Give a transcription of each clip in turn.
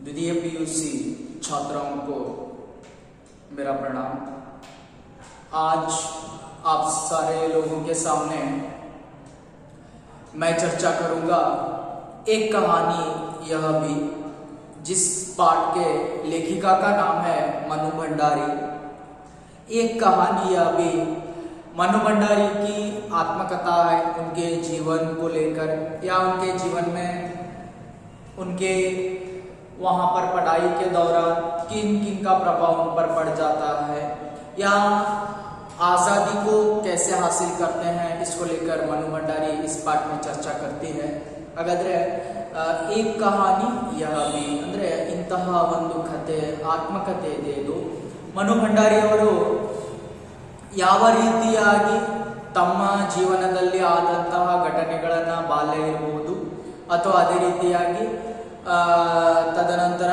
द्वितीय पीयूसी छात्राओं को मेरा प्रणाम। आज आप सारे लोगों के सामने मैं चर्चा करूंगा एक कहानी, यह भी जिस पाठ के लेखिका का नाम है मनु भंडारी। एक कहानी यह भी मनु भंडारी की आत्मकथा है, उनके जीवन को लेकर या उनके जीवन में उनके वहाँ पर पढ़ाई के दौरान किन किन का प्रभाव उन पर पड़ जाता है या आज़ादी को कैसे हासिल करते हैं, इसको लेकर मनु भंडारी इस पाठ में चर्चा करती है। हाಗಾದ್ರೆ एक कहानी यह भी ಅಂದ್ರೆ ಇಂತಹ ಒಂದು ಕಥೆ ಆತ್ಮಕಥೆ ಇದೆ ಇದು। ಮನು ಭಂಡಾರಿ ಅವರು ಯಾವ ರೀತಿಯಾಗಿ ತಮ್ಮ ಜೀವನದಲ್ಲಿ ಆದಂತಹ ಘಟನೆಗಳನ್ನು ಬಾಲ್ಯ ಇರಬಹುದು ಅಥವಾ ಅದೇ ರೀತಿಯಾಗಿ ತದನಂತರ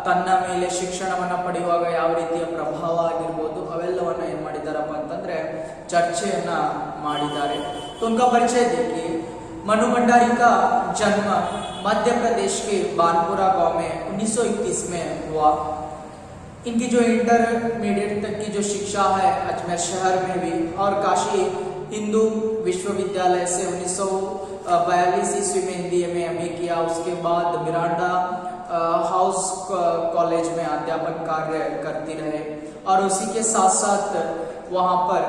ತನ್ನ ಮೇಲೆ ಶಿಕ್ಷಣವನ್ನು ಪಡೆಯುವಾಗ ಯಾವ ರೀತಿಯ ಪ್ರಭಾವ ಆಗಿರ್ಬೋದು ಅವೆಲ್ಲವನ್ನ ಏನು ಮಾಡಿದಾರಪ್ಪ ಅಂತಂದ್ರೆ ಚರ್ಚೆಯನ್ನ ಮಾಡಿದ್ದಾರೆ। तो उनका परिचय देखिए। मनु भंडारी का जन्म मध्य प्रदेश के बानपुरा गांव में 1921 में हुआ। इनकी जो इंटरमीडिएट तक की जो शिक्षा है अजमेर शहर में भी और काशी हिंदू विश्वविद्यालय से 1942 ईस्वी में हिंदी में किया। उसके बाद मिरांडा हाउस कॉलेज में अध्यापन कार्य करती रहे और उसी के साथ साथ वहाँ पर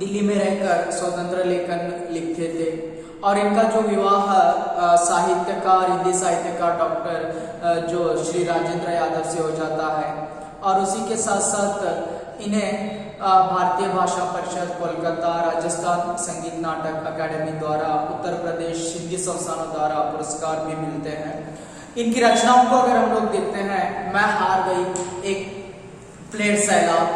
दिल्ली में रहकर स्वतंत्र लेखन लिखते थे। और इनका जो विवाह साहित्यकार, हिंदी साहित्यकार डॉक्टर जो श्री राजेंद्र यादव से हो जाता है और उसी के साथ साथ इन्हें भारतीय भाषा परिषद कोलकाता, राजस्थान संगीत नाटक अकादमी द्वारा, उत्तर प्रदेश हिंदी संस्थानों द्वारा पुरस्कार भी मिलते हैं। इनकी रचनाओं को अगर हम लोग देखते हैं, मैं हार गई, एक प्लेट सैलाब,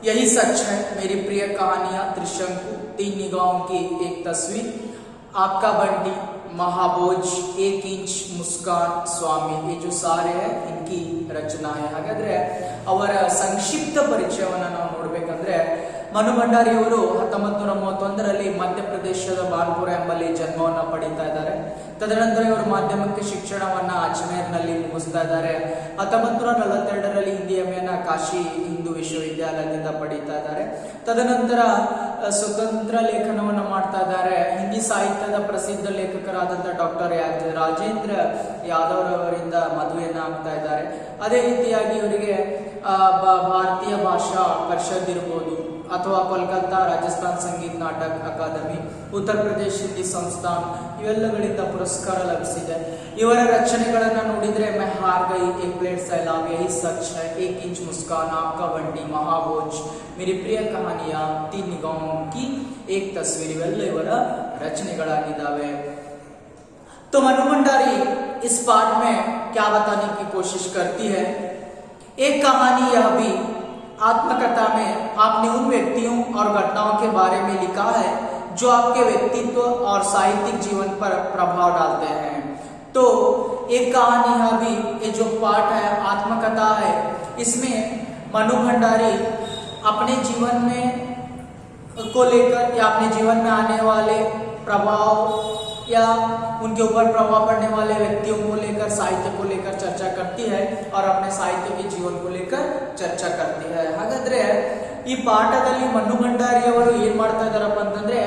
यही सच है, मेरी प्रिय कहानियां, त्रिशंकु, तीन निगाहों की एक तस्वीर, आपका बंटी, महाभोज, एक इंच मुस्कान, स्वामी, ये जो सारे हैं इनकी रचना है। ಹಾಗಾದ್ರೆ ಅವರ ಸಂಕ್ಷಿಪ್ತ ಪರಿಚಯವನ್ನು ನಾವು ನೋಡಬೇಕಂದ್ರೆ ಮನು ಭಂಡಾರಿ ಅವರು 1931ರಲ್ಲಿ ಮಧ್ಯಪ್ರದೇಶದ ಬಾನ್ಪುರ ಎಂಬಲ್ಲಿ ಜನ್ಮವನ್ನು ಪಡೀತಾ ಇದ್ದಾರೆ। ತದನಂತರ ಇವರು ಮಾಧ್ಯಮಿಕ ಶಿಕ್ಷಣವನ್ನ ಅಜ್ಮೇರ್ನಲ್ಲಿ ಮುಗಿಸ್ತಾ ಇದ್ದಾರೆ। 1942ರಲ್ಲಿ ಹಿಂದಿ ಎಂಎನ ಕಾಶಿ ಹಿಂದೂ ವಿಶ್ವವಿದ್ಯಾಲಯದಿಂದ ಪಡೀತಾ ಇದ್ದಾರೆ। ತದನಂತರ ಸ್ವತಂತ್ರ ಲೇಖನವನ್ನು ಮಾಡ್ತಾ ಇದ್ದಾರೆ। ಹಿಂದಿ ಸಾಹಿತ್ಯದ ಪ್ರಸಿದ್ಧ ಲೇಖಕರಾದಂತಹ ಡಾಕ್ಟರ್ ರಾಜೇಂದ್ರ ಯಾದವ್ ಅವರಿಂದ ಮದುವೆಯನ್ನ ಆಗ್ತಾ ಇದ್ದಾರೆ। ಅದೇ ರೀತಿಯಾಗಿ ಇವರಿಗೆ ಭಾರತೀಯ ಭಾಷಾ ಪರಿಷದ್ ಇರಬಹುದು ಅಥವಾ ಕೋಲ್ಕತ್ತಾ ರಾಜಸ್ಥಾನ್ ಸಂಗೀತ ನಾಟಕ ಅಕಾದಮಿ, ಉತ್ತರ ಪ್ರದೇಶ ಹಿಂದಿ ಸಂಸ್ಥಾನ ಇವೆಲ್ಲಗಳಿಂದ ಪುರಸ್ಕಾರ ಲಭಿಸಿದೆ। ಇವರ ರಚನೆಗಳನ್ನ ನೋಡಿದ್ರೆ मैं हार गई, एक प्लेट सैलाब, यही सच है, एक इंच मुस्कान, आपका बंटी, महाभोज, मेरी प्रिय कहानियां, तीन निगाहों की एक तस्वीर ಇವೆಲ್ಲ ಇವರ रचನೆಗಳಾಗಿದ್ದಾವೆ। तो मनु भंडारी इस पाठ में क्या बताने की कोशिश करती है, एक कहानी यह भी आत्मकथा में आपने उन व्यक्तियों और घटनाओं के बारे में लिखा है जो आपके व्यक्तित्व और साहित्यिक जीवन पर प्रभाव डालते हैं। तो एक कहानी यह भी, ये जो पाठ है आत्मकथा है, इसमें मनु भंडारी अपने जीवन में को लेकर या अपने जीवन में आने वाले प्रभाव या उनके ऊपर प्रभाव पड़ने वाले व्यक्तियों को लेकर, साहित्य को लेकर चर्चा करती है और अपने साहित्य के जीवन को लेकर चर्चा करती है। ಹಾಗಾದ್ರೆ ಈ ಪಾಠದಲ್ಲಿ ಮನು ಭಂಡಾರಿ ಅವರು ಏನ್ ಮಾಡ್ತಾ ಇದಾರಪ್ಪ ಅಂತಂದ್ರೆ,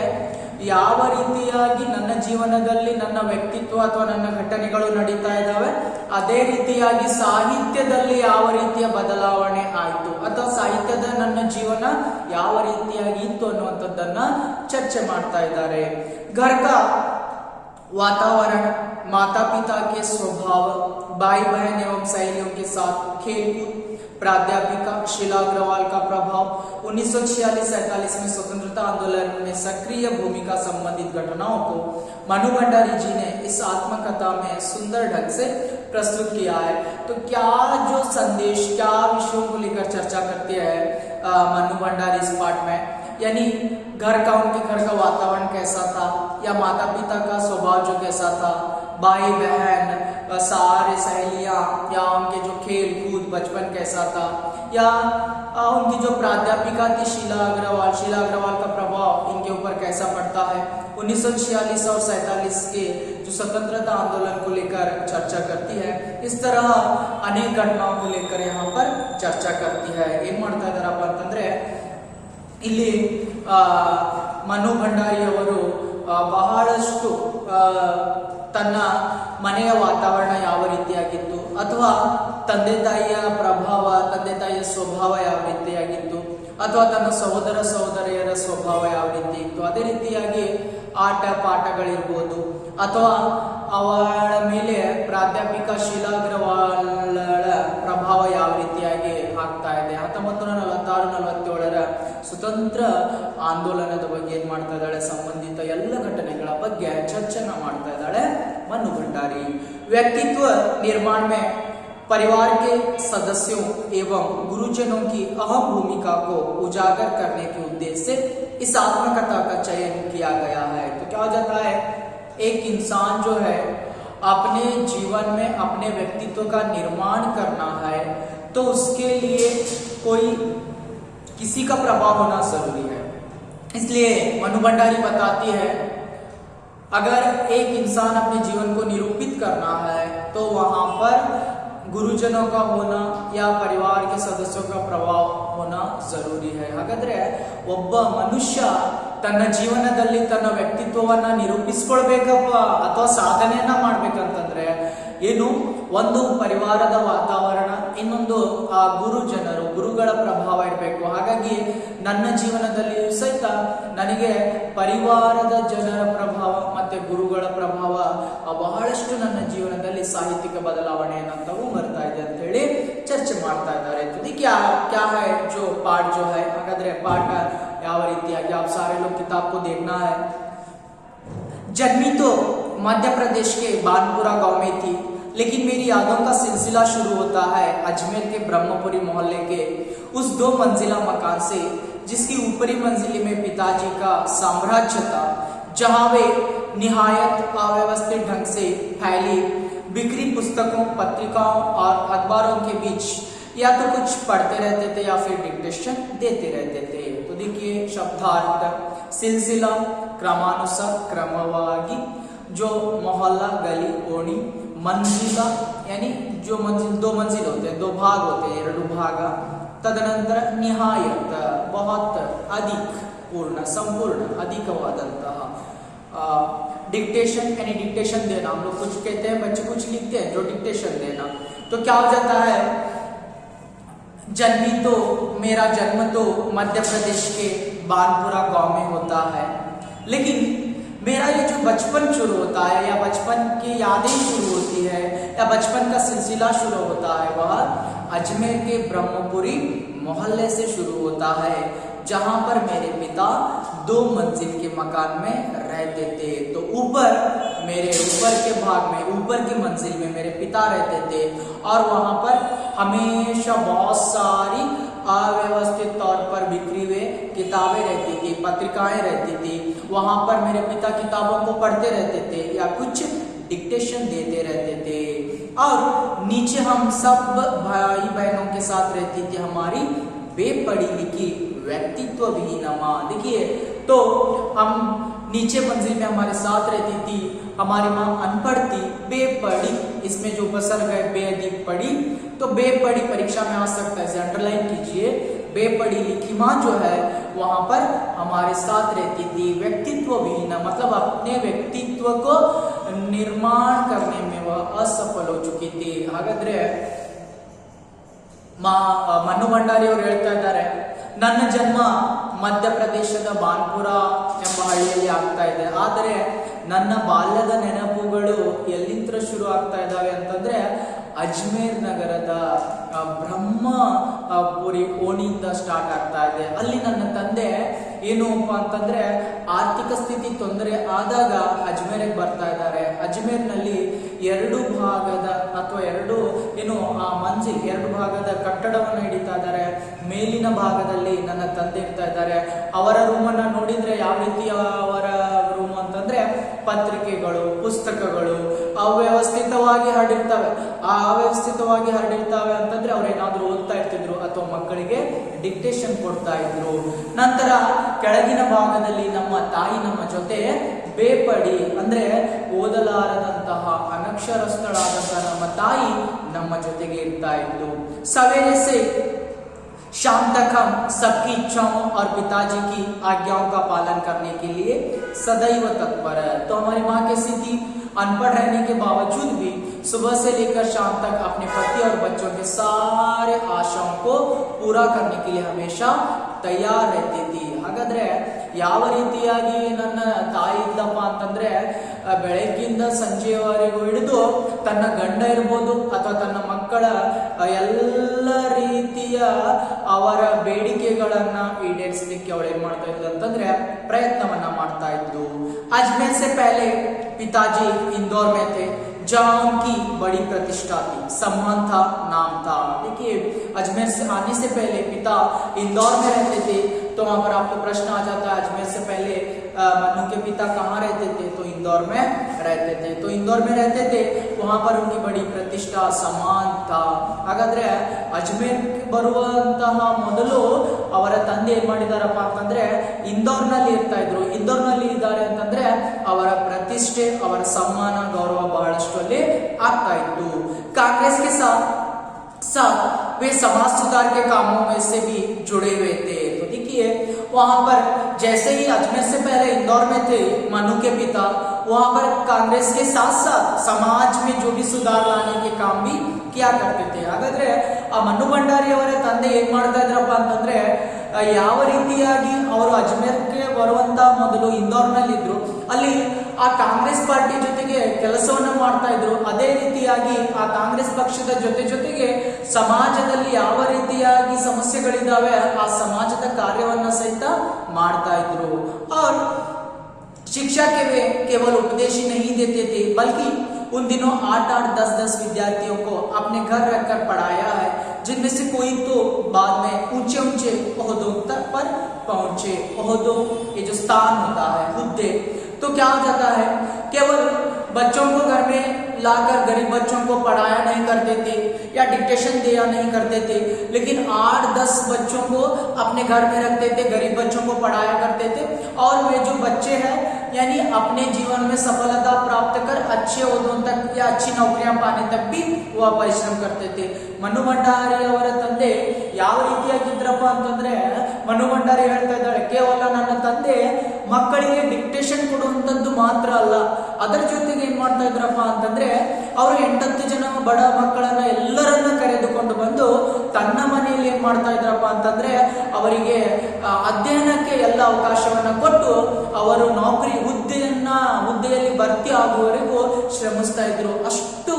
ಯಾವ ರೀತಿಯಾಗಿ ನನ್ನ ಜೀವನದಲ್ಲಿ ನನ್ನ ವ್ಯಕ್ತಿತ್ವ ಅಥವಾ ನನ್ನ ಘಟನೆಗಳು ನಡೀತಾ ಇದ್ದಾವೆ, ಅದೇ ರೀತಿಯಾಗಿ ಸಾಹಿತ್ಯದಲ್ಲಿ ಯಾವ ರೀತಿಯ ಬದಲಾವಣೆ ಆಯಿತು ಅಥವಾ ಸಾಹಿತ್ಯದ ನನ್ನ ಜೀವನ ಯಾವ ರೀತಿಯಾಗಿ ಇತ್ತು ಅನ್ನುವಂಥದ್ದನ್ನ ಚರ್ಚೆ ಮಾಡ್ತಾ ಇದ್ದಾರೆ। घर का वातावरण, माता पिता के स्वभाव, भाई बहन एवं सहेलियों के साथ खेलकूद, प्राध्यापिका शीला अग्रवाल का प्रभाव, 1946-47 में स्वतंत्रता आंदोलन में सक्रिय भूमिका संबंधित घटनाओं को मनु भंडारी जी ने इस आत्मकथा में सुंदर ढंग से प्रस्तुत किया है। तो क्या जो संदेश, क्या विषयों को लेकर चर्चा करती है मनु भंडारी इस पाठ में, यानी घर का, उनके घर का वातावरण कैसा था या माता पिता का स्वभाव जो कैसा था, भाई बहन, सारे सहेलियां या उनके जो खेल कूद बचपन कैसा था, या उनकी जो प्राध्यापिका थी शीला अग्रवाल का प्रभाव इनके के ऊपर कैसा पड़ता है। 1946 और 47 के जो स्वतंत्रता आंदोलन को लेकर चर्चा करती है। इस तरह अनेक घटनाओं को लेकर यहाँ पर चर्चा करती है। ಏನ್ ಮಾಡ್ತಾ ಇದ್ದಾರಪ್ಪ ಅಂತಂದ್ರೆ ಇಲ್ಲಿ ಮನು ಭಂಡಾರಿ ಅವರು ಬಹಳಷ್ಟು ತನ್ನ ಮನೆಯ ವಾತಾವರಣ ಯಾವ ರೀತಿಯಾಗಿತ್ತು ಅಥವಾ ತಂದೆ ತಾಯಿಯ ಪ್ರಭಾವ, ತಂದೆ ತಾಯಿಯ ಸ್ವಭಾವ ಯಾವ ರೀತಿಯಾಗಿತ್ತು ಅಥವಾ ತನ್ನ ಸಹೋದರ ಸಹೋದರಿಯರ ಸ್ವಭಾವ ಯಾವ ರೀತಿ ಇತ್ತು, ಅದೇ ರೀತಿಯಾಗಿ ಆಟ ಪಾಠಗಳಿರ್ಬೋದು ಅಥವಾ ಅವಳ ಮೇಲೆ ಪ್ರಾಧ್ಯಾಪಿಕ ಶೀಲಾ ಅಗ್ರವಾಲಳ ಪ್ರಭಾವ ಯಾವ ರೀತಿಯಾಗಿ ಆಗ್ತಾ ಇದೆ, 1946-47 ಸ್ವತಂತ್ರ ಆಂದೋಲನದ ಬಗ್ಗೆ ಏನ್ ಮಾಡ್ತಾ ಇದ್ದಾಳೆ, ಸಂಬಂಧಿತ ಎಲ್ಲ ಘಟನೆಗಳ ಬಗ್ಗೆ ಚರ್ಚೆನ ಮಾಡ್ತಾ ಇದ್ದಾಳೆ मनु भंडारी। व्यक्तित्व निर्माण में परिवार के सदस्यों एवं गुरुजनों की अहम भूमिका को उजागर करने के उद्देश्य से इस आत्मकथा का चयन किया गया है। तो क्या हो जाता है, एक इंसान जो है अपने जीवन में अपने व्यक्तित्व का निर्माण करना है तो उसके लिए कोई किसी का प्रभाव होना जरूरी है। इसलिए मनु भंडारी बताती है अगर एक इंसान अपने जीवन को निरूपित करना है तो वहां पर गुरुजनों का होना या परिवार के सदस्यों का प्रभाव होना जरूरी है। ಹಾಗಾದ್ರೆ ಒಬ್ಬ ಮನುಷ್ಯ ತನ್ನ ಜೀವನದಲ್ಲಿ ತನ್ನ ವ್ಯಕ್ತಿತ್ವವನ್ನ ನಿರೂಪಿಸಿಕೊಳ್ಬೇಕಪ್ಪ ಅಥವಾ ಸಾಧನೆಯನ್ನ ಮಾಡ್ಬೇಕಂತಂದ್ರೆ ಏನು, ಒಂದು ಪರಿವಾರದ ವಾತಾವರಣ, ಇನ್ನೊಂದು ಗುರುಗಳ ಪ್ರಭಾವ ಇರಬೇಕು। ಹಾಗಾಗಿ ನನ್ನ ಜೀವನದಲ್ಲಿ ಸಹಿತ ನನಗೆ ಪರಿವಾರದ ಜನರ ಪ್ರಭಾವ ಮತ್ತೆ ಗುರುಗಳ ಪ್ರಭಾವ ಬಹಳಷ್ಟು ನನ್ನ ಜೀವನದಲ್ಲಿ ಸಾಹಿತ್ಯಿಕ ಬದಲಾವಣೆಯನ್ನು ತಗೊಂಡ್ಬರ್ತಾ ಇದೆ ಅಂತ ಹೇಳಿ ಚರ್ಚೆ ಮಾಡ್ತಾ ಇದ್ದಾರೆ। क्या है जो पाठ जो है, ಹಾಗಾದ್ರೆ पाठ ಯಾವ ರೀತಿಯಾಗಿ आप सारे लोग किताब को देखना है। जन्मी तो मध्य प्रदेश के बानपुरा गांव में थी, लेकिन मेरी यादों का सिलसिला शुरू होता है अजमेर के ब्रह्मपुरी मोहल्ले के उस 2 मंजिला मकान से, जिसकी ऊपरी मंजिले में पिताजी का साम्राज्य था, जहां वे निहायत अव्यवस्थित ढंग से फैली बिखरी पुस्तकों, पत्रिकाओं और अखबारों के बीच या तो कुछ पढ़ते रहते थे या फिर डिक्टेशन देते रहते थे। तो देखिए शब्दार्थ, सिलसिला क्रमानुसार क्रमवागी, जो मोहल्ला गली ओणी, मंजिला यानी जो मंजिल 2 मंजिल होते हैं, 2 भाग होते हैं, 2 भाग, तदनंतर निहायत बहुत अधिक पूर्ण संपूर्ण अधिकवाದಂತಹ डिक्टेशन यानी डिक्टेशन देना, हम लोग कुछ कहते हैं बच्चे कुछ लिखते हैं जो डिक्टेशन देना। तो क्या हो जाता है, जन्मी तो मेरा जन्म तो मध्य प्रदेश के बानपुरा गांव में होता है, लेकिन मेरा ये जो बचपन शुरू होता है या बचपन की यादें शुरू होती है या बचपन का सिलसिला शुरू होता है वह अजमेर के ब्रह्मपुरी मोहल्ले से शुरू होता है, जहां पर मेरे पिता 2 मंजिल के मकान में रहते थे। तो मेरे ऊपर के भाग में, ऊपर की मंजिल में मेरे पिता रहते थे और वहां पर हमेशा बहुत सारी अव्यवस्थित तौर पर बिखरी हुए किताबें रहती थी, पत्रिकाएं रहती थी। वहां पर मेरे पिता किताबों को पढ़ते रहते थे या कुछ डिक्टेशन देते रहते थे और नीचे हम सब भाई बहनों के साथ रहती थी हमारी बेपढ़ी लिखी व्यक्तित्व विहीन माँ। देखिए तो हम नीचे मंजिल में हमारे साथ रहती थी, हमारी माँ अनपढ़ थी, बेपढ़ी, इसमें जो बसल गए बेअधिक पढ़ी, तो बेपढ़ी परीक्षा में आ सकता है, इसे अंडरलाइन कीजिए। बेपढ़ी लिखी माँ जो है वहां पर हमारे साथ रहती थी। व्यक्तित्व विहीन मतलब अपने व्यक्तित्व को निर्माण करने में वह असफल हो चुकी थी। ಹಾಗಾದ್ರೆ ಮನು ಭಂಡಾರಿ ಅವರು ಹೇಳ್ತಾ ಇದ್ದಾರೆ, ನನ್ನ ಜನ್ಮ ಮಧ್ಯಪ್ರದೇಶದ ಬಾನ್ಪುರ ಎಂಬ ಹಳ್ಳಿಯಲ್ಲಿ ಆಗ್ತಾ ಇದೆ, ಆದರೆ ನನ್ನ ಬಾಲ್ಯದ ನೆನಪುಗಳು ಎಲ್ಲಿಂದ ಶುರು ಆಗ್ತಾ ಇದ್ದಾವೆ ಅಂತಂದ್ರೆ ಅಜ್ಮೇರ್ ನಗರದ ಬ್ರಹ್ಮಪುರಿ ಓಣಿಯಿಂದ ಸ್ಟಾರ್ಟ್ ಆಗ್ತಾ ಇದೆ। ಅಲ್ಲಿ ನನ್ನ ತಂದೆ ಏನಪ್ಪ ಅಂತಂದ್ರೆ ಆರ್ಥಿಕ ಸ್ಥಿತಿ ತೊಂದರೆ ಆದಾಗ ಅಜ್ಮೇರಿಗೆ ಬರ್ತಾ ಇದ್ದಾರೆ। ಅಜ್ಮೇರ್ನಲ್ಲಿ 2 ಭಾಗದ ಅಥವಾ 2 ಮಂಜಿಲ್ 2 ಭಾಗದ ಕಟ್ಟಡವನ್ನು ಹಿಡಿತಾ ಇದ್ದಾರೆ। ಮೇಲಿನ ಭಾಗದಲ್ಲಿ ನನ್ನ ತಂದೆ ಇರ್ತಾ ಇದ್ದಾರೆ। ಅವರ ರೂಮನ್ನ ನೋಡಿದ್ರೆ ಯಾವ ರೀತಿ ಅವರ ರೂಮ್ ಅಂತಂದ್ರೆ ಪತ್ರಿಕೆಗಳು, ಪುಸ್ತಕಗಳು ಅವ್ಯವಸ್ಥಿತವಾಗಿ ಹರಡಿರ್ತವೆ. ಅವ್ಯವಸ್ಥಿತವಾಗಿ ಹರಡಿರ್ತವೆ ಅಂತಂದ್ರೆ ಅವ್ರೇನಾದ್ರೂ ಓದ್ತಾ ಇರ್ತಿದ್ರು ಅಥವಾ ಮಕ್ಕಳಿಗೆ ಡಿಕ್ಟೇಷನ್ ಕೊಡ್ತಾ ಇದ್ರು. ನಂತರ ಕೆಳಗಿನ ಭಾಗದಲ್ಲಿ ನಮ್ಮ ತಾಯಿ ನಮ್ಮ ಜೊತೆ ಬೇಪಡಿ ಅಂದ್ರೆ ಓದಲಾರದಂತಹ ಅನಕ್ಷರಸ್ಥಳಾದಂತಹ ನಮ್ಮ ತಾಯಿ ನಮ್ಮ ಜೊತೆಗೆ ಇರ್ತಾ ಇದ್ಲು. सवेरे से शाम तक हम सबकी इच्छाओं और पिताजी की आज्ञाओं का पालन करने के लिए सदैव तत्पर है. तो हमारी माँ कैसी थी? अनपढ़ रहने के बावजूद भी सुबह से लेकर शाम तक अपने पति और बच्चों के सारे आशाओं को पूरा करने के लिए हमेशा तैयार रहती थी. ಹಾಗಾದ್ರೆ ಯಾವ ರೀತಿಯಾಗಿ ನನ್ನ ತಾಯಿ ಇದ್ದಪ್ಪ ಅಂತಂದ್ರೆ ಬೆಳಗ್ಗಿಂದ ಸಂಜೆಯವರೆಗೂ ಹಿಡಿದು ತನ್ನ ಗಂಡ ಇರ್ಬೋದು ಅಥವಾ ತನ್ನ ಮಕ್ಕಳ ಎಲ್ಲ ರೀತಿಯ ಅವರ ಬೇಡಿಕೆಗಳನ್ನ ಈಡೇರಿಸಲಿಕ್ಕೆ ಅವಳು ಏನ್ ಮಾಡ್ತಾ ಇದ್ಲು ಅಂತಂದ್ರೆ ಪ್ರಯತ್ನವನ್ನ ಮಾಡ್ತಾ ಇದ್ಲು. अजमेर से पहले पिताजी इंदौर में थे जहाँ उनकी बड़ी प्रतिष्ठा थी. सम्मान था, नाम था. देखिए अजमेर से आने से पहले पिता इंदौर में रहते थे. तो वहां पर आपको प्रश्न आ जाता है अजमेर से पहले मनु के पिता कहाँ रहते थे? तो इंदौर में रहते थे. तो इंदौर में रहते थे, वहां पर उनकी बड़ी प्रतिष्ठा, सम्मान था. ಹಾಗಾದ್ರೆ ಅಜ್ಮೇರ್ ಬರುವಂತಹ ಮೊದಲು ಅವರ ತಂದೆ ಏನ್ ಮಾಡಿದಾರಪ್ಪ ಅಂತಂದ್ರೆ ಇಂದೋರ್ನಲ್ಲಿ ಇರ್ತಾ ಇದ್ರು. ಇಂದೋರ್ನಲ್ಲಿ ಇದ್ದಾರೆ ಅಂತಂದ್ರೆ ಅವರ ಪ್ರತಿಷ್ಠೆ, ಅವರ ಸಮ್ಮಾನ, ಗೌರವ ಬಹಳಷ್ಟು ಅಲ್ಲಿ ಆಗ್ತಾ ಇತ್ತು. ಕಾಂಗ್ರೆಸ್ के साथ वे समाज सुधार के कामों में से भी जुड़े हुए थे. तो देखिए वहां पर जैसे ही अजमेर से पहले इंदौर में थे मनु के पिता, वहां पर कांग्रेस के साथ साथ समाज में जो भी सुधार लाने के काम भी किया करते थे. ಹಾಗಾದ್ರೆ ಆ ಮನು ಭಂಡಾರಿ ಅವರ ತಂದೆ ಏನ್ ಮಾಡ್ತಾ ಇದ್ರಪ್ಪ ಅಂತಂದ್ರೆ ಯಾವ ರೀತಿಯಾಗಿ ಅವರು ಅಜ್ಮೇರ್ಗೆ ಬರುವಂತ ಮೊದಲು ಇಂದೋರ್ನಲ್ಲಿ ಇದ್ರು, ಅಲ್ಲಿ ಆ ಕಾಂಗ್ರೆಸ್ ಪಾರ್ಟಿ ಜೊತೆಗೆ ಕೆಲಸವನ್ನ ಮಾಡ್ತಾ ಇದ್ರು. ಅದೇ ರೀತಿಯಾಗಿ ಆ ಕಾಂಗ್ರೆಸ್ ಪಕ್ಷದ ಜೊತೆಗೆ ಸಮಾಜದಲ್ಲಿ ಯಾವ ರೀತಿಯಾಗಿ ಸಮಸ್ಯೆಗಳಿದಾವೆ ಆ ಸಮಾಜದ ಕಾರ್ಯವನ್ನ ಸಹಿತ ಮಾಡ್ತಾ ಇದ್ರು. और शिक्षा के वे केवल उपदेश ही नहीं देते थे बल्कि उन दिनों 8-8, 10-10 विद्यार्थियों को अपने घर रखकर पढ़ाया है, जिनमें से कोई तो बाद में ऊंचे ओहदों तक पर पहुंचे. ओहदों ये जो स्थान होता है, हुद्दे, तो क्या हो जाता है केवल बच्चों को घर में लाकर गरीब बच्चों को पढ़ाया नहीं करते थे या डिक्टेशन दिया नहीं करते थे, लेकिन 8-10 बच्चों को अपने घर में रखते थे, गरीब बच्चों को पढ़ाया करते थे. और वे जो बच्चे हैं यानी अपने जीवन में सफलता प्राप्त कर अच्छे ओहदों तक या अच्छी नौकरियां पाने तक भी वह परिश्रम करते थे. ಮನು ಭಂಡಾರಿ ಅವರ ತಂದೆ ಯಾವ ರೀತಿಯಾಗಿದ್ರಪ್ಪ ಅಂತಂದ್ರೆ ಮನು ಭಂಡಾರಿ ಹೇಳ್ತಾ ಇದ್ದಾಳೆ, ಕೇವಲ ನನ್ನ ತಂದೆ ಮಕ್ಕಳಿಗೆ ಡಿಕ್ಟೇಷನ್ ಕೊಡುವಂತದ್ದು ಮಾತ್ರ ಅಲ್ಲ, ಅದರ ಜೊತೆಗೆ ಏನ್ ಮಾಡ್ತಾ ಇದ್ರಪ್ಪ ಅಂತಂದ್ರೆ ಅವರು 8-10 ಜನ ಬಡ ಮಕ್ಕಳನ್ನ ಎಲ್ಲರನ್ನ ಕರೆದುಕೊಂಡು ಬಂದು ತನ್ನ ಮನೆಯಲ್ಲಿ ಏನ್ ಮಾಡ್ತಾ ಇದ್ರಪ್ಪ ಅಂತಂದ್ರೆ ಅವರಿಗೆ ಅಧ್ಯಯನಕ್ಕೆ ಎಲ್ಲ ಅವಕಾಶವನ್ನ ಕೊಟ್ಟು ಅವರು ನೌಕರಿ ಹುದ್ದೆಯಲ್ಲಿ ಭರ್ತಿ ಆಗುವವರೆಗೂ ಶ್ರಮಿಸ್ತಾ ಇದ್ರು. ಅಷ್ಟು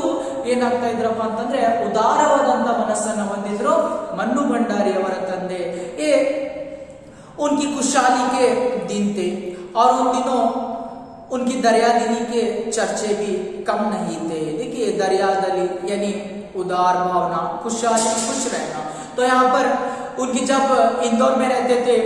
ಏನಾಗ್ತಾ ಇದ್ರಪ್ಪ ಅಂತಂದ್ರೆ ಉದಾರವಾದಂತ ಮನಸ್ಸನ್ನ ಹೊಂದಿದ್ರು ಮನ್ನು ಭಂಡಾರಿ ಅವರ ತಂದೆ. उनकी खुशहाली के दिन थे और उन दिनों उनकी दरियादिली के चर्चे भी कम नहीं थे. देखिए दरियादिली यानी उदार भावना, खुशहाली, खुश रहना. तो यहाँ पर उनकी जब इंदौर में रहते थे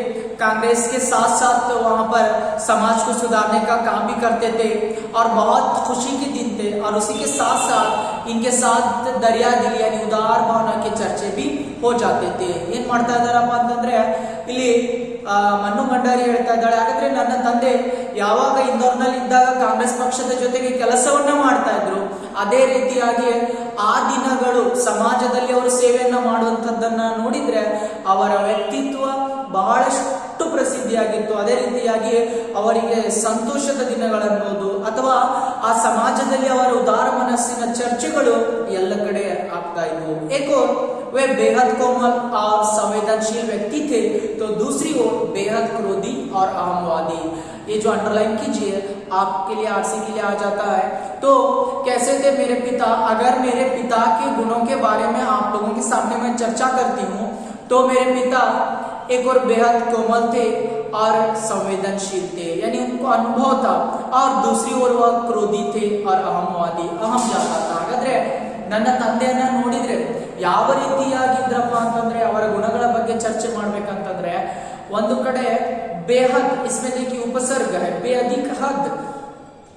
कांग्रेस के साथ साथ तो वहां पर समाज को सुधारने का काम भी करते थे और बहुत खुशी के दिन थे. और उसी के साथ साथ इनके साथ दरिया दिल यानी उदार भावना के चर्चे भी हो जाते थे. ಏನ್ ಮಾಡ್ತಾ ಇದಾರಪ್ಪ ಅಂತಂದ್ರೆ ಇಲ್ಲಿ ಮನ್ನು ಭಂಡಾರಿ ಹೇಳ್ತಾ ಇದ್ದಾಳೆ, ಹಾಗಾದ್ರೆ ನನ್ನ ತಂದೆ ಯಾವಾಗ ಇಂದೋರ್ನಲ್ಲಿ ಇದ್ದಾಗ ಕಾಂಗ್ರೆಸ್ ಪಕ್ಷದ ಜೊತೆಗೆ ಕೆಲಸವನ್ನ ಮಾಡ್ತಾ ಇದ್ರು, ಅದೇ ರೀತಿಯಾಗಿ ಆ ದಿನಗಳು ಸಮಾಜದಲ್ಲಿ ಅವರು ಸೇವೆಯನ್ನ ಮಾಡುವಂತದ್ದನ್ನ ನೋಡಿದ್ರೆ ಅವರ ವ್ಯಕ್ತಿತ್ವ ಬಹಳಷ್ಟು ಪ್ರಸಿದ್ಧಿಯಾಗಿತ್ತು. ಅದೇ ರೀತಿಯಾಗಿ ಅವರಿಗೆ ಸಂತೋಷದ ದಿನಗಳನ್ನೋದು ಅಥವಾ ಆ ಸಮಾಜದಲ್ಲಿ ಅವರ ಉದಾರ ಮನಸ್ಸಿನ ಚರ್ಚೆಗಳು ಎಲ್ಲ ಕಡೆ ಆಗ್ತಾ ಇದ್ವು. ಏಕೋ वे बेहद कोमल और संवेदनशील व्यक्ति थे तो दूसरी ओर बेहद क्रोधी और अहमवादी. ये जो अंडरलाइन कीजिए आपके लिए आरसी के लिए आ जाता है. तो कैसे थे मेरे पिता? अगर मेरे पिता के गुणों के बारे में आप लोगों के सामने मैं चर्चा करती हूँ तो मेरे पिता एक और बेहद कोमल थे और संवेदनशील थे यानी उनको अनुभव था, और दूसरी ओर वह क्रोधी थे और अहमवादी, अहम जाता था. हाಗಾದ್ರೆ ನನ್ನ ತಂದೆಯನ್ನ ನೋಡಿದ್ರೆ ಯಾವ ರೀತಿಯಾಗಿದ್ರಪ್ಪ ಅಂತಂದ್ರೆ ಅವರ ಗುಣಗಳ ಬಗ್ಗೆ ಚರ್ಚೆ ಮಾಡ್ಬೇಕಂತಂದ್ರೆ ಒಂದು ಕಡೆ ಬೇಹದ್, इसमें देखिए उपसर्ग है बेअधिक हद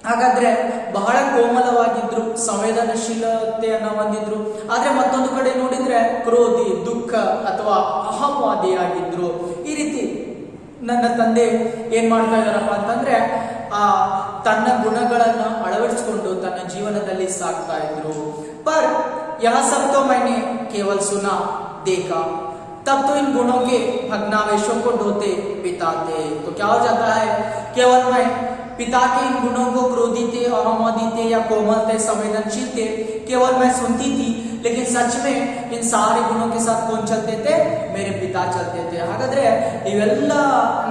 ಹಾಗಾದ್ರೆ ಬಹಳ ಕೋಮಲವಾಗಿದ್ರು, ಸಂವೇದನಶೀಲತೆಯನ್ನ ಹೊಂದಿದ್ರು. ಆದ್ರೆ ಮತ್ತೊಂದು ಕಡೆ ನೋಡಿದ್ರೆ ಕ್ರೋಧಿ, ದುಃಖ ಅಥವಾ ಅಹಂವಾದಿಯಾಗಿದ್ರು. ಈ ರೀತಿ ನನ್ನ ತಂದೆ ಏನ್ ಮಾಡ್ತಾ ಇದಾರಪ್ಪ ಅಂತಂದ್ರೆ ತನ್ನ ಗುಣಗಳನ್ನ ಅಳವಡಿಸಿಕೊಂಡು ತನ್ನ ಜೀವನದಲ್ಲಿ ಸಾಕ್ತಾ ಇದ್ರು. पर यह सब तो मैंने केवल सुना देखा, तब तो इन गुणों के भग्नावेशों को ढोते पिताते. तो क्या हो जाता है, केवल मैं पिता के इन गुणों को क्रोधी थे, अहमवादी थे या कोमल थे, संवेदनशील थे, केवल मैं सुनती थी. लेकिन सच में इन सारे गुणों के साथ कौन चलते थे, मेरे पिता चलते थे. ಹಾಗಾದ್ರೆ ಇವೆಲ್ಲ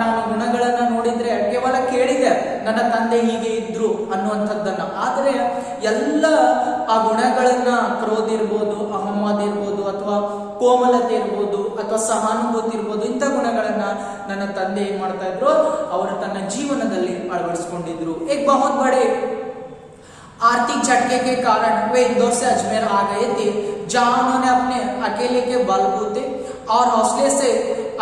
ನಾನು ಗುಣಗಳನ್ನ ನೋಡಿದ್ರೆ ಕೇವಲ ಕೇಳಿದೆ ನನ್ನ ತಂದೆ ಹೀಗೆ ಇದ್ರು ಅನ್ನುವಂಥದ್ದನ್ನ. ಆದ್ರೆ ಎಲ್ಲ ಆ ಗುಣಗಳನ್ನ, ಕ್ರೋಧ ಇರ್ಬೋದು, ಅಹಮವಾದ ಇರ್ಬೋದು, ಅಥವಾ ಕೋಮಲತೆ ಇರ್ಬೋದು, ಅಥವಾ ಸಹಾನುಭೂತಿ ಇರ್ಬೋದು, ಇಂಥ ಗುಣಗಳನ್ನ ನನ್ನ ತಂದೆ ಏನ್ ಮಾಡ್ತಾ ಇದ್ರು, ಅವರು ತನ್ನ ಜೀವನದಲ್ಲಿ ಅಳವಡಿಸಿಕೊಂಡಿದ್ರು. एक बहुत बड़े आर्थिक झटके के कारण वे इंदौर से अजमेर आ गए थे, जहां उन्होंने अपने अकेले के बलबूते और हौसले से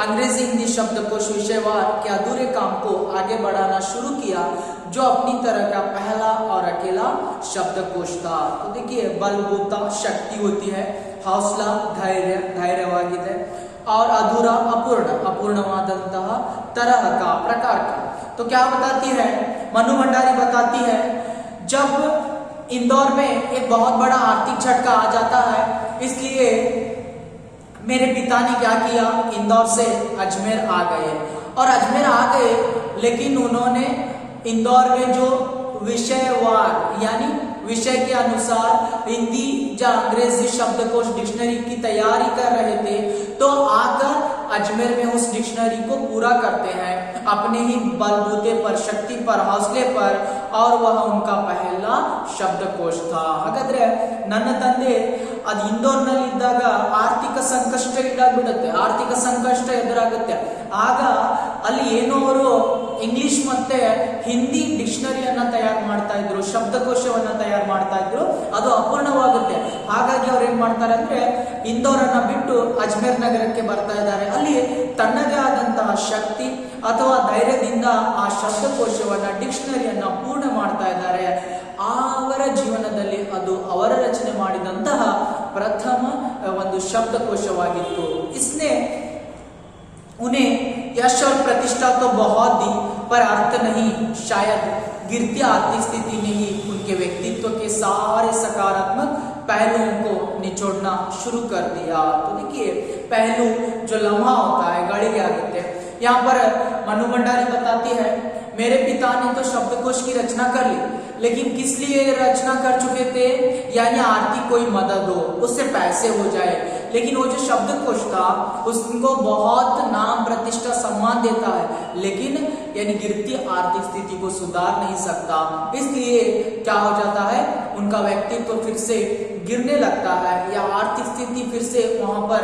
अंग्रेजी हिंदी शब्दकोश विषयवार के अधूरे काम को आगे बढ़ाना शुरू किया, जो अपनी तरह का पहला और अकेला शब्दकोश था. तो देखिए, बलबूता शक्ति होती है, हौसला धैर्यवाಗಿದೆ, और अधूरा अपूर्णवाದಂತಹ तरह का, प्रकार का. तो क्या बताती है मनु भंडारी, बताती है जब इंदौर में एक बहुत बड़ा आर्थिक झटका आ जाता है, इसलिए मेरे पिता ने क्या किया, इंदौर से अजमेर आ गए. और अजमेर आ गए, लेकिन उन्होंने इंदौर में जो विषयवार यानी विषय के अनुसार हिंदी या अंग्रेजी शब्दकोश डिक्शनरी की तैयारी कर रहे थे, तो आकर अजमेर में उस डिक्शनरी को पूरा करते हैं अपने ही बलबूते पर, शक्ति पर, हौसले पर, और वह उनका पहला शब्दकोश था. ಹಾಗಾದ್ರೆ ನನ್ನ ತಂದೆ ಅದು ಇಂದೋರ್ನಲ್ಲಿ ಇದ್ದಾಗ ಆರ್ಥಿಕ ಸಂಕಷ್ಟ ಇದಾಗ್ಬಿಡುತ್ತೆ, ಆರ್ಥಿಕ ಸಂಕಷ್ಟ ಎದುರಾಗುತ್ತೆ. ಆಗ ಅಲ್ಲಿ ಏನೋ ಅವರು ಇಂಗ್ಲಿಷ್ ಮತ್ತೆ ಹಿಂದಿ ಡಿಕ್ಷನರಿಯನ್ನ ತಯಾರು ಮಾಡ್ತಾ ಇದ್ರು, ಶಬ್ದಕೋಶವನ್ನ ತಯಾರು ಮಾಡ್ತಾ ಇದ್ರು. ಅದು ಅಪೂರ್ಣವಾಗುತ್ತೆ. ಹಾಗಾಗಿ ಅವ್ರು ಏನ್ ಮಾಡ್ತಾರೆ ಅಂದ್ರೆ ಇಂದೋರನ್ನ ಬಿಟ್ಟು ಅಜ್ಮೇರ್ ನಗರಕ್ಕೆ ಬರ್ತಾ ಇದ್ದಾರೆ. ಅಲ್ಲಿ ತನ್ನದೇ ಆದಂತಹ ಶಕ್ತಿ ಅಥವಾ ಧೈರ್ಯದಿಂದ ಆ ಶಬ್ದಕೋಶವನ್ನ, ಡಿಕ್ಷನರಿಯನ್ನ ಪೂರ್ಣ ಮಾಡ್ತಾ ಇದ್ದಾರೆ. ಅವರ ಜೀವನದಲ್ಲಿ ಅದು ಅವರ ರಚನೆ ಮಾಡಿದಂತಹ ಪ್ರಥಮ ಒಂದು ಶಬ್ದಕೋಶವಾಗಿತ್ತು. इसने उन्हें यश और प्रतिष्ठा तो बहुत दी, पर अर्थ नहीं, शायद गिरती आर्थिक स्थिति ने ही उनके व्यक्तित्व के सारे सकारात्मक पहलुओं को निचोड़ना शुरू कर दिया. तो देखिए, पहलू जो लम्हा होता है, गड़ी आते हैं. यहाँ पर मनु भंडारी बताती है, मेरे पिता ने तो शब्दकोश की रचना कर ली, लेकिन किस लिए रचना कर चुके थे, यानी आर्थिक कोई मदद हो, उससे पैसे हो जाए. लेकिन वो जो शब्दकोश था उसको बहुत नाम, प्रतिष्ठा, सम्मान देता है, लेकिन यानी गिरती आर्थिक स्थिति को सुधार नहीं सकता. इसलिए क्या हो जाता है, उनका व्यक्तित्व फिर से गिरने लगता है, या आर्थिक स्थिति फिर से वहां पर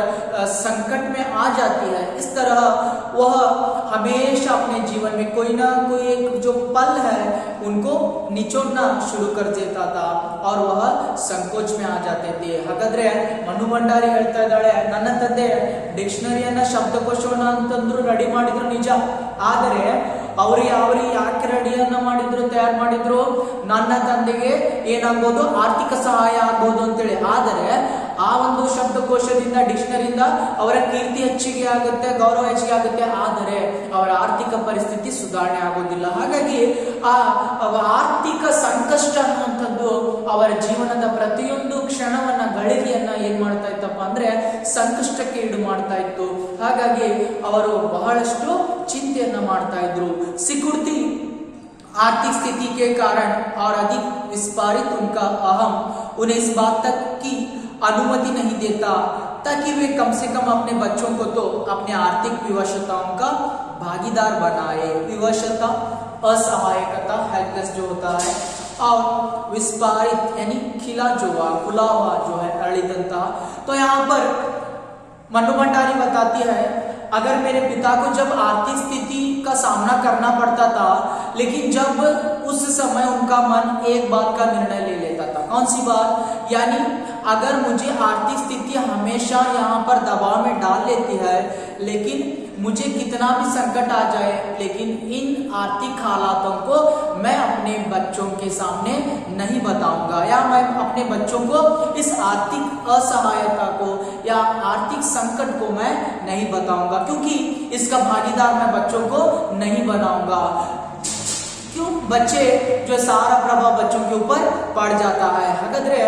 संकट में आ जाती है. इस तरह वह हमेशा अपने जीवन में कोई ना कोई एक जो पल है उनको निचोड़ना शुरू कर देता था, और वह संकोच में आ जाते थे. ಹಾಗಾದ್ರೆ ಮನು ಭಂಡಾರಿ ಹೇಳ್ತಾ ಇದ್ದಾಳೆ, ನನ್ನ ತಂದೆ ಡಿಕ್ಷನರಿಯನ್ನ, ಶಬ್ದಕೋಶವನ್ನ ಅಂತಂದ್ರು ರೆಡಿ ಮಾಡಿದ್ರು ನಿಜ, ಆದರೆ ಅವರು ಯಾಕೆ ರೆಡಿಯನ್ನ ಮಾಡಿದ್ರು, ತಯಾರು ಮಾಡಿದ್ರು, ನನ್ನ ತಂದೆಗೆ ಏನಾಗ್ಬೋದು, ಆರ್ಥಿಕ ಸಹಾಯ ಆಗ್ಬೋದು ಅಂತೇಳಿ. ಆದರೆ ಆ ಒಂದು ಶಬ್ದಕೋಶದಿಂದ, ಡಿಕ್ಷನರಿಯಿಂದ ಅವರ ಕೀರ್ತಿ ಹೆಚ್ಚಿಗೆ ಆಗುತ್ತೆ, ಗೌರವ ಹೆಚ್ಚಿಗೆ ಆಗುತ್ತೆ, ಆದರೆ ಅವರ ಆರ್ಥಿಕ ಪರಿಸ್ಥಿತಿ ಸುಧಾರಣೆ ಆಗೋದಿಲ್ಲ. ಹಾಗಾಗಿ ಆ ಆರ್ಥಿಕ ಸಂಕಷ್ಟ ಅನ್ನುವಂಥದ್ದು ಅವರ ಜೀವನದ ಪ್ರತಿಯೊಂದು ಕ್ಷಣವನ್ನ, ಗಳಿಗೆಯನ್ನ ಏನ್ ಮಾಡ್ತಾ ಇತ್ತಪ್ಪ ಅಂದ್ರೆ ಸಂಕಷ್ಟಕ್ಕೆ ಈಡು ಮಾಡ್ತಾ ಇತ್ತು. ಹಾಗಾಗಿ ಅವರು ಬಹಳಷ್ಟು ಚಿಂತೆಯನ್ನ ಮಾಡ್ತಾ ಇದ್ರು. सिकुड़ती आर्थिक स्थिति के कारण और अधिक विस्फारित उनका अहम उन्हें इस बात तक की अनुमति नहीं देता ताकि वे कम से कम अपने बच्चों को तो अपने आर्थिक विवशताओं का भागीदार बनाए. विवशता, असहायकता, हेल्पलेस जो होता है, और विस्फारित यानी खिला जो हुआ, खुला हुआ जो है, अड़िदंता. तो यहाँ पर मनु भंडारी बताती है, अगर मेरे पिता को जब आर्थिक स्थिति का सामना करना पड़ता था, लेकिन जब उस समय उनका मन एक बात का निर्णय ले लेता था. कौन सी बात, यानी अगर मुझे आर्थिक स्थिति हमेशा यहाँ पर दबाव में डाल लेती है, लेकिन मुझे कितना भी संकट आ जाए, लेकिन इन आर्थिक हालातों को मैं अपने बच्चों के सामने नहीं बताऊंगा, या मैं अपने बच्चों को इस आर्थिक असहायता को या आर्थिक संकट को मैं नहीं बताऊंगा, क्योंकि इसका भागीदार मैं बच्चों को नहीं बनाऊंगा। क्यों? बच्चे जो सारा प्रभाव बच्चों के ऊपर पड़ जाता है। ಹಾಗಾದ್ರೆ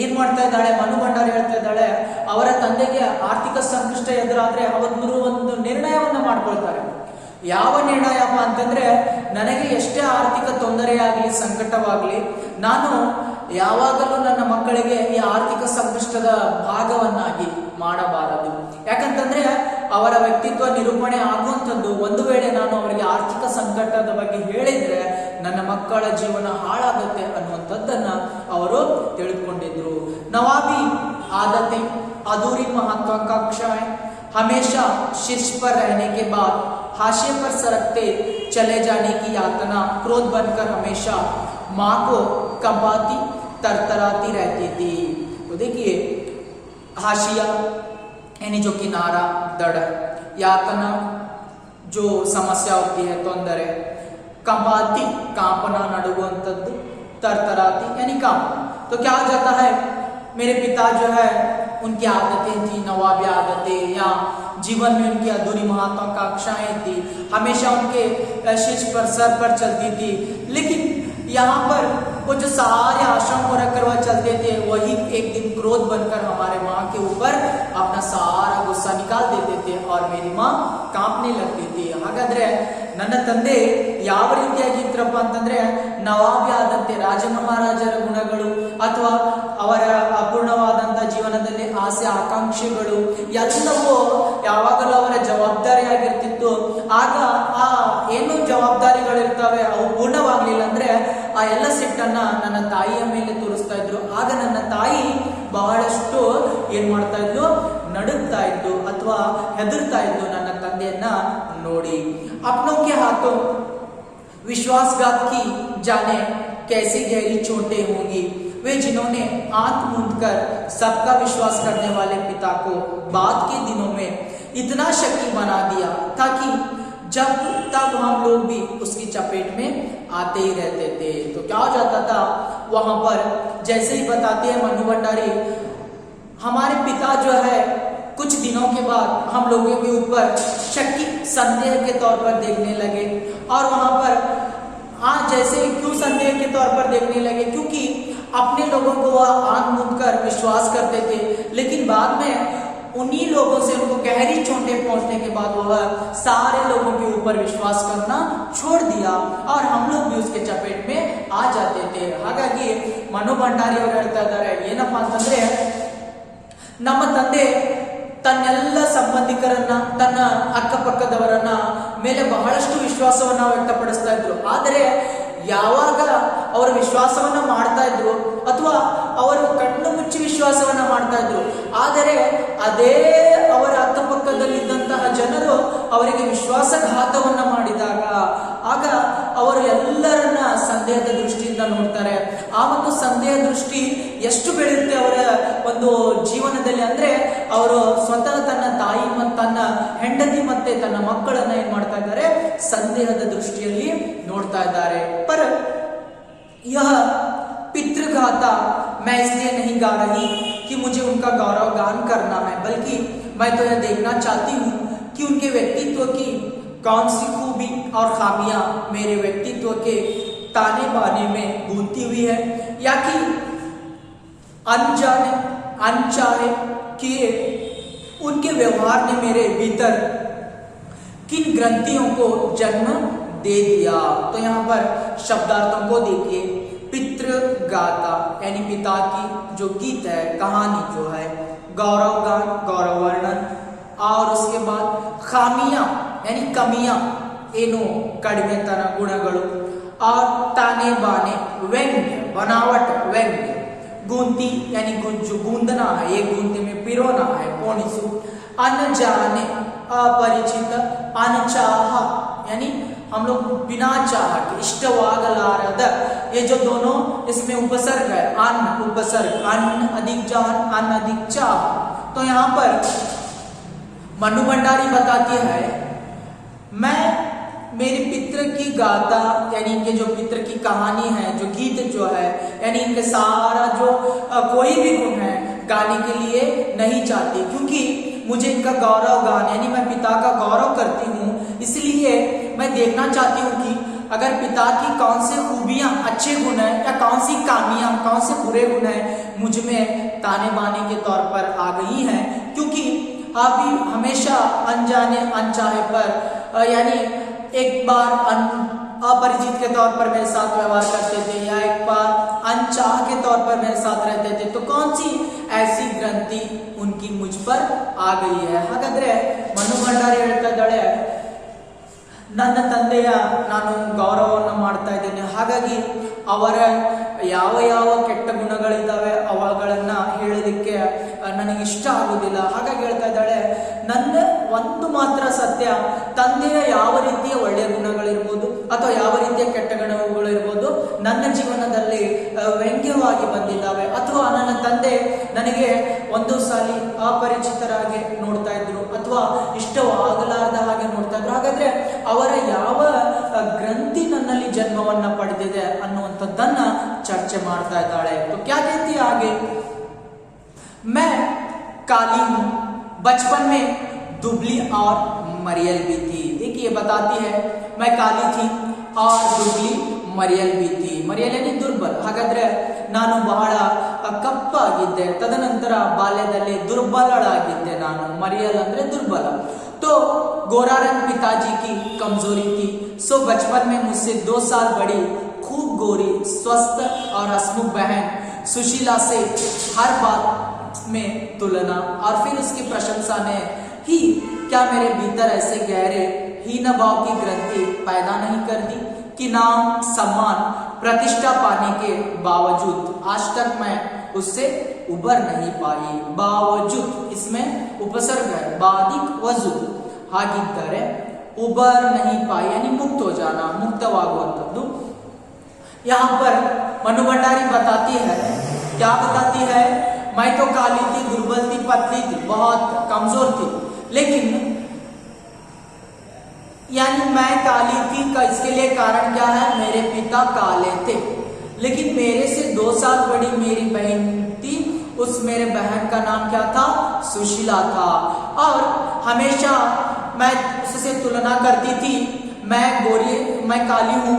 ಏನ್ ಮಾಡ್ತಾ ಇದ್ದಾಳೆ ಮನು ಭಂಡಾರಿ ಹೇಳ್ತಾ ಇದ್ದಾಳೆ, ಅವರ ತಂದೆಗೆ ಆರ್ಥಿಕ ಸಂಕಷ್ಟ ಎದುರಾದ್ರೆ ಅವರು ಒಂದು ನಿರ್ಣಯವನ್ನ ಮಾಡ್ಕೊಳ್ತಾರೆ. ಯಾವ ನಿರ್ಣಯಪ್ಪ ಅಂತಂದ್ರೆ, ನನಗೆ ಎಷ್ಟೇ ಆರ್ಥಿಕ ತೊಂದರೆಯಾಗಲಿ ಸಂಕಟವಾಗಲಿ ನಾನು ಯಾವಾಗಲೂ ನನ್ನ ಮಕ್ಕಳಿಗೆ ಈ ಆರ್ಥಿಕ ಸಂಕಷ್ಟದ ಭಾಗವನ್ನಾಗಿ ಮಾಡಬಾರದು. ಯಾಕಂತಂದ್ರೆ ಅವರ ವ್ಯಕ್ತಿತ್ವ ನಿರೂಪಣೆ ಆಗುವಂಥದ್ದು, ಒಂದು ವೇಳೆ ನಾನು ಅವರಿಗೆ ಆರ್ಥಿಕ ಸಂಕಟದ ಬಗ್ಗೆ ಹೇಳಿದ್ರೆ ನನ್ನ ಮಕ್ಕಳ ಜೀವನ ಹಾಳಾಗುತ್ತೆ ಅನ್ನುವಂಥದ್ದನ್ನ ಅವರು ತಿಳಿದುಕೊಂಡಿದ್ರು. ನವಾಬಿ आदतें अधूरी महत्वाकांक्षाएं हमेशा शीर्ष पर रहने के बाद हाशिए पर सरकते चले जाने की यातना क्रोध बनकर हमेशा माँ को कंपाती तरतराती रहती थी। तो देखिए, हाशिया यानी जो किनारा, दड़, यातना जो समस्या होती है, ತೊಂದರೆ, कंपाती कांपना नडुगुವಂತದ್ದು, तरतराती यानी कांप। तो क्या हो जाता है, मेरे पिता जो है उनकी आदतें थी, नवाबी आदतें, या जीवन में उनकी अधूरी महत्वाकांक्षाएं थी, हमेशा उनके शीर्ष पर सर पर चलती थी, लेकिन यहाँ पर वो जो सारे आश्रम को रखकर वह चलते थे, वही एक दिन क्रोध बनकर हमारे माँ के ऊपर अपना सारा गुस्सा निकाल देते थे और मेरी माँ कांपने लगती थी। ಹಾಗಾದ್ರೆ ನನ್ನ ತಂದೆ ಯಾವ ರೀತಿಯಾಗಿದ್ರಪ್ಪ ಅಂತಂದ್ರೆ, ನವಾಬಿ ಆದಂತೆ ರಾಜ ಮಹಾರಾಜರ ಗುಣಗಳು ಅಥವಾ ಅವರ ಅಪೂರ್ಣವಾದಂತಹ ಜೀವನದಲ್ಲಿ ಆಸೆ ಆಕಾಂಕ್ಷೆಗಳು ಎಲ್ಲವೂ ಯಾವಾಗಲೂ ಅವರ ಜವಾಬ್ದಾರಿಯಾಗಿರ್ತಿತ್ತು. ಆಗ ಆ ಏನು ಜವಾಬ್ದಾರಿಗಳಿರ್ತವೆ ಅವು ಪೂರ್ಣವಾಗ್ಲಿಲ್ಲ ಅಂದ್ರೆ ಆ ಎಲ್ಲ ಸಿಟ್ಟನ್ನ ನನ್ನ ತಾಯಿಯ ಮೇಲೆ ತೋರಿಸ್ತಾ ಇದ್ರು. ಆಗ ನನ್ನ ತಾಯಿ ಬಹಳಷ್ಟು ಏನ್ ಮಾಡ್ತಾ ಇದ್ಲು, ನಡುಗ್ತಾ ಇದ್ದು ಅಥವಾ ಹೆದರ್ತಾ ಇದ್ದು ನನ್ನ ತಂದೆಯನ್ನ ನೋಡಿ. अपनों के हाथों विश्वासघात की जाने कैसी गहरी चोटें होंगी, वे जिन्होंने आंख मूंद कर सबका विश्वास करने वाले पिता को बाद के दिनों में इतना शक्की बना दिया ताकि जब तब हम लोग भी उसकी चपेट में आते ही रहते थे। तो क्या हो जाता था वहां पर, जैसे ही बताते हैं मनु भंडारी, हमारे पिता जो है कुछ दिनों के बाद हम लोगों के ऊपर शक्की, संदेह के तौर पर देखने लगे। और वहां पर जैसे क्यों संदेह के तौर पर देखने लगे, क्योंकि अपने लोगों को वह आंख मूंद कर विश्वास करते थे, लेकिन बाद में उन्हीं लोगों से उनको गहरी चोटें पहुंचने के बाद वह सारे लोगों के ऊपर विश्वास करना छोड़ दिया और हम लोग भी उसके चपेट में आ जाते थे। ಹಾಗಾಗಿ ಮನು ಭಂಡಾರಿ ಅವರು ಹೇಳ್ತಾ ಇದ್ದಾರೆ, ಏನಪ್ಪಾ ಅಂತಂದ್ರೆ, ನಮ್ಮ ತಂದೆ ತನ್ನೆಲ್ಲ ಸಂಬಂಧಿಕರನ್ನ, ತನ್ನ ಅಕ್ಕಪಕ್ಕದವರನ್ನ ಮೇಲೆ ಬಹಳಷ್ಟು ವಿಶ್ವಾಸವನ್ನ ವ್ಯಕ್ತಪಡಿಸ್ತಾ ಇದ್ರು. ಆದರೆ ಯಾವಾಗ ಅವರು ವಿಶ್ವಾಸವನ್ನ ಮಾಡ್ತಾ ಇದ್ರು ಅಥವಾ ಅವರು ಕಣ್ಣು ಮುಚ್ಚಿ ವಿಶ್ವಾಸವನ್ನ ಮಾಡ್ತಾ ಇದ್ರು, ಆದರೆ ಅದೇ ಅವರ ಅಕ್ಕಪಕ್ಕದಲ್ಲಿದ್ದಂತಹ ಜನರು ಅವರಿಗೆ ವಿಶ್ವಾಸಘಾತವನ್ನ ಮಾಡಿದಾಗ ಆಗ ಅವರು ಎಲ್ಲರನ್ನ ಸಂದೇಹದ ದೃಷ್ಟಿಯಿಂದ ನೋಡ್ತಾರೆ. ಆ ಒಂದು ಸಂದೇಹ ದೃಷ್ಟಿ ಎಷ್ಟು ಬೆಳೆಯುತ್ತೆ ಅವರ ಒಂದು ಜೀವನದಲ್ಲಿ ಅಂದ್ರೆ, ಅವರು ಸ್ವತಃ ತನ್ನ ತಾಯಿ ಮತ್ತು ತನ್ನ ಹೆಂಡತಿ ಮತ್ತೆ ತನ್ನ ಮಕ್ಕಳನ್ನ ಏನ್ ಮಾಡ್ತಾ ಇದ್ದಾರೆ, ಸಂದೇಹದ ದೃಷ್ಟಿಯಲ್ಲಿ ನೋಡ್ತಾ ಇದ್ದಾರೆ. पर यह पितृघाता मैं इसलिए नहीं गा रही कि मुझे उनका गौरव गान करना है, बल्कि मैं तो यह देखना चाहती हूँ कि उनके व्यक्तित्व की कौन सी खूबी और खामियां मेरे व्यक्तित्व के ताने बाने में गूंथी हुई है, या कि अनजाने अनचाहे किए उनके व्यवहार ने मेरे भीतर किन ग्रंथियों को जन्म दे दिया। तो यहाँ पर शब्दार्थों को देखिए, पितृगाथा यानी पिता की जो गीत है, कहानी जो है, गौरव गान, गौरव वर्णन, और उसके बाद खामियां यानी कमियां, ಏನು ಕಡಿಮೆತನ ಗುಣಗಳು, और ताने बाने व्यंग्य, बनावट व्यंग्य, गूंती यानी जो गूंदना है, एक गूंते में पिरोना है, पोणिसु, अनजाने अपरिचित, अनचाह यानी हम लोग बिना चाह के, इष्टवागलारद, ये जो दोनों इसमें उपसर्ग है, अन्न उपसर्ग, अन्न अधिक जान, अन्न अधिक चाह। तो यहाँ पर मनु भंडारी बताती है, मैं मेरे पितृ की गाथा यानी इनके जो पितृ की कहानी है, जो गीत जो है, यानी इनके सारा जो कोई भी गुण है गाने के लिए नहीं चाहती, क्योंकि मुझे इनका गौरव गान यानी मैं पिता का गौरव करती हूँ, इसलिए मैं देखना चाहती हूँ कि अगर पिता की कौन से खूबियां अच्छे गुण है या कौन सी कामियां कौन से बुरे गुण है मुझ में ताने बाने के तौर पर आ गई हैं, क्योंकि अभी हमेशा अनजाने अनचाहे पर यानी एक बार अपरिचित के तौर पर मेरे साथ व्यवहार करते थे या एक बार अनचाह के तौर पर मेरे साथ रहते थे, तो कौन सी ऐसी ग्रंथि उनकी मुझ पर आ गई है। हाಗಾದ್ರೆ ಮನು ಭಂಡಾರಿ ಹೇಳ್ತಾ ಇದ್ದಾಳೆ, ನನ್ನ ತಂದೆಯ ನಾನು ಗೌರವವನ್ನು ಮಾಡ್ತಾ ಇದ್ದೇನೆ, ಹಾಗಾಗಿ ಅವರ ಯಾವ ಯಾವ ಕೆಟ್ಟ ಗುಣಗಳಿದ್ದಾವೆ ಅವುಗಳನ್ನ ಹೇಳೋದಕ್ಕೆ ನನಗೆ ಇಷ್ಟ ಆಗುವುದಿಲ್ಲ. ಹಾಗಾಗಿ ಹೇಳ್ತಾ ಇದ್ದಾಳೆ, ನನ್ನ ಒಂದು ಮಾತ್ರ ಸತ್ಯ, ತಂದೆಯ ಯಾವ ರೀತಿಯ ಒಳ್ಳೆಯ ಗುಣಗಳಿರ್ಬೋದು ಅಥವಾ ಯಾವ ರೀತಿಯ ಕೆಟ್ಟ ಗುಣಗಳಿರ್ಬೋದು ನನ್ನ ಜೀವನದಲ್ಲಿ ವ್ಯಂಗ್ಯವಾಗಿ ಬಂದಿದ್ದಾವೆ, ಅಥವಾ ನನ್ನ ತಂದೆ ನನಗೆ ಒಂದು ಸಾಲಿ ಅಪರಿಚಿತರಾಗಿ ನೋಡ್ತಾ ಇದ್ರು ಅಥವಾ ಇಷ್ಟವಾಗಲಾರದ ಹಾಗೆ ನೋಡ್ತಾ ಇದ್ರು. ಹಾಗಾದ್ರೆ ಅವರ ಯಾವ ಗ್ರಂಥಿ ನನ್ನಲ್ಲಿ ಜನ್ಮವನ್ನ ಪಡೆದಿದೆ ಅನ್ನುವಂಥದ್ದನ್ನ ಚರ್ಚೆ ಮಾಡ್ತಾ ಇದ್ದಾಳೆ. तो क्या कहती है आगे, मैं काली हूं, बचपन में दुबली और मरियल भी थी. देखिए बताती है, मैं काली थी और दुबली मरियल भी थी. मरियल यानी दुर्बल. ಹಾಗಾದ್ರೆ ನಾನು ಬಹಳ ಕಪ್ಪಾಗಿದ್ದೆ, ತದನಂತರ ಬಾಲ್ಯದಲ್ಲಿ ದುರ್ಬಲಳಾಗಿದ್ದೆ ನಾನು. ಮರಿಯಲ್ ಅಂದ್ರೆ ದುರ್ಬಲ. तो गोरा रंग पिताजी की कमजोरी थी, सो बचपन में मुझसे 2 साल बड़ी खूब गोरी स्वस्थ और हसमुख बहन सुशीला से हर बात में तुलना और फिर उसकी प्रशंसा ने ही क्या मेरे भीतर ऐसे गहरे हीन भाव की ग्रंथि पैदा नहीं कर दी कि नाम सम्मान प्रतिष्ठा पाने के बावजूद आज तक मैं उससे उबर नहीं पाई. बावजूद इसमें उपसर्ग है, बादिक वजूद. ಹಾಗಿದ್ದರೆ उबर नहीं पाई यानी मुक्त हो जाना, मुक्तवाಗುವಂತದ್ದು. यहाँ पर मनु भंडारी बताती है, क्या बताती है, मैं तो काली थी, दुर्बल थी, पतली थी, बहुत कमजोर थी, लेकिन यानी मैं काली थी का इसके लिए कारण क्या है, मेरे पिता काले थे, लेकिन मेरे से 2 साल बड़ी मेरी बहन थी, उस मेरे बहन का नाम क्या था, सुशीला था, और हमेशा मैं उससे तुलना करती थी, मैं गोरी, मैं काली हूँ,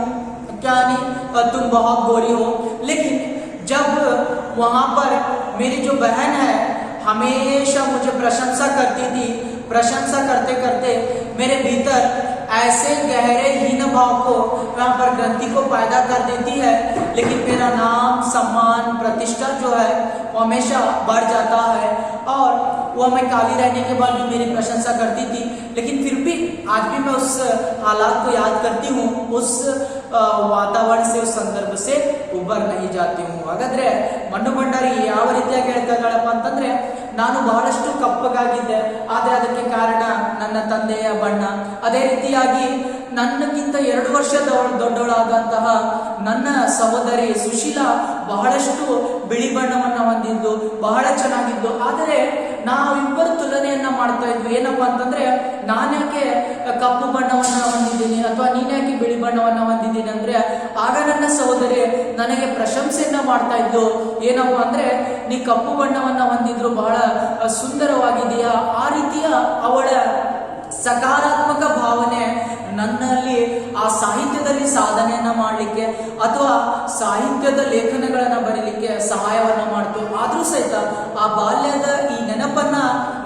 क्या नहीं तुम बहुत गोरी हो. लेकिन जब वहां पर मेरी जो बहन है हमेशा मुझे प्रशंसा करती थी, प्रशंसा करते करते मेरे भीतर ऐसे गहरे हीन भाव को वहां पर ग्रंथि को पैदा कर देती है, लेकिन मेरा नाम सम्मान प्रतिष्ठा जो है वो हमेशा बढ़ जाता है. और वो मैं काली रहने के बाद भी मेरी प्रशंसा करती थी, लेकिन फिर भी आज भी मैं उस हालात को याद करती हूँ, उस ವಾತಾವರಣ से उस संदर्भ से उबर नहीं जाती हूँ. ಹಾಗಾದ್ರೆ ಮನು ಭಂಡಾರಿ ಯಾವ ರೀತಿಯಾಗಿ ಹೇಳ್ತಾ ಇದ್ದಾಳಪ್ಪ ಅಂತಂದ್ರೆ, ನಾನು ಬಹಳಷ್ಟು ಕಪ್ಪಗಾಗಿದ್ದೆ, ಆದರೆ ಅದಕ್ಕೆ ಕಾರಣ ನನ್ನ ತಂದೆಯ ಬಣ್ಣ. ಅದೇ ರೀತಿಯಾಗಿ ನನ್ನಕ್ಕಿಂತ 2 ವರ್ಷ ದೊಡ್ಡವಳಾದಂತಹ ನನ್ನ ಸಹೋದರಿ ಸುಶೀಲಾ ಬಹಳಷ್ಟು ಬಿಳಿ ಬಣ್ಣವನ್ನ ಹೊಂದಿದ್ದು, ಬಹಳ ಚೆನ್ನಾಗಿದ್ದು. ಆದರೆ ನಾವಿಬ್ಬರು ತುಲನೆಯನ್ನ ಮಾಡ್ತಾ ಇದ್ವಿ, ಏನಪ್ಪಾ ಅಂತಂದ್ರೆ ನಾನ್ಯಾಕೆ ಕಪ್ಪು ಬಣ್ಣವನ್ನ ಹೊಂದಿದ್ದೀನಿ ಅಥವಾ ನೀನ್ಯಾಕೆ ಬಿಳಿ ಬಣ್ಣವನ್ನ ಹೊಂದಿದ್ದೀನಿ ಅಂದ್ರೆ, ಆಗ ನನ್ನ ಸಹೋದರಿ ನನಗೆ ಪ್ರಶಂಸೆಯನ್ನ ಮಾಡ್ತಾ ಇದ್ದು, ಏನಪ್ಪಾ ಅಂದ್ರೆ ನೀ ಕಪ್ಪು ಬಣ್ಣವನ್ನ ಹೊಂದಿದ್ರು ಬಹಳ ಸುಂದರವಾಗಿದೆಯಾ, ಆ ರೀತಿಯ ಅವಳ ಸಕಾರಾತ್ಮಕ ಭಾವನೆ ನನ್ನಲ್ಲಿ ಆ ಸಾಹಿತ್ಯದಲ್ಲಿ ಸಾಧನೆಯನ್ನ ಮಾಡಲಿಕ್ಕೆ ಅಥವಾ ಸಾಹಿತ್ಯದ ಲೇಖನಗಳನ್ನ ಬರೀಲಿಕ್ಕೆ ಸಹಾಯವನ್ನ ಮಾಡ್ತು. ಆದ್ರೂ ಸಹಿತ ಆ ಬಾಲ್ಯದ ಈ ನೆನಪನ್ನ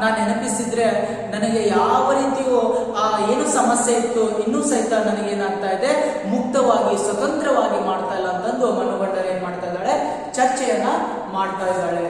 ನಾನು ನೆನಪಿಸಿದ್ರೆ ನನಗೆ ಯಾವ ರೀತಿಯೂ ಆ ಏನು ಸಮಸ್ಯೆ ಇತ್ತು ಇನ್ನೂ ಸಹಿತ ನನಗೇನಾಗ್ತಾ ಇದೆ, ಮುಕ್ತವಾಗಿ ಸ್ವತಂತ್ರವಾಗಿ ಮಾಡ್ತಾ ಇಲ್ಲ ಅಂತಂದು ಮನು ಭಂಡಾರಿ ಏನ್ ಮಾಡ್ತಾ ಇದ್ದಾಳೆ, ಚರ್ಚೆಯನ್ನ ಮಾಡ್ತಾ ಇದ್ದಾಳೆ.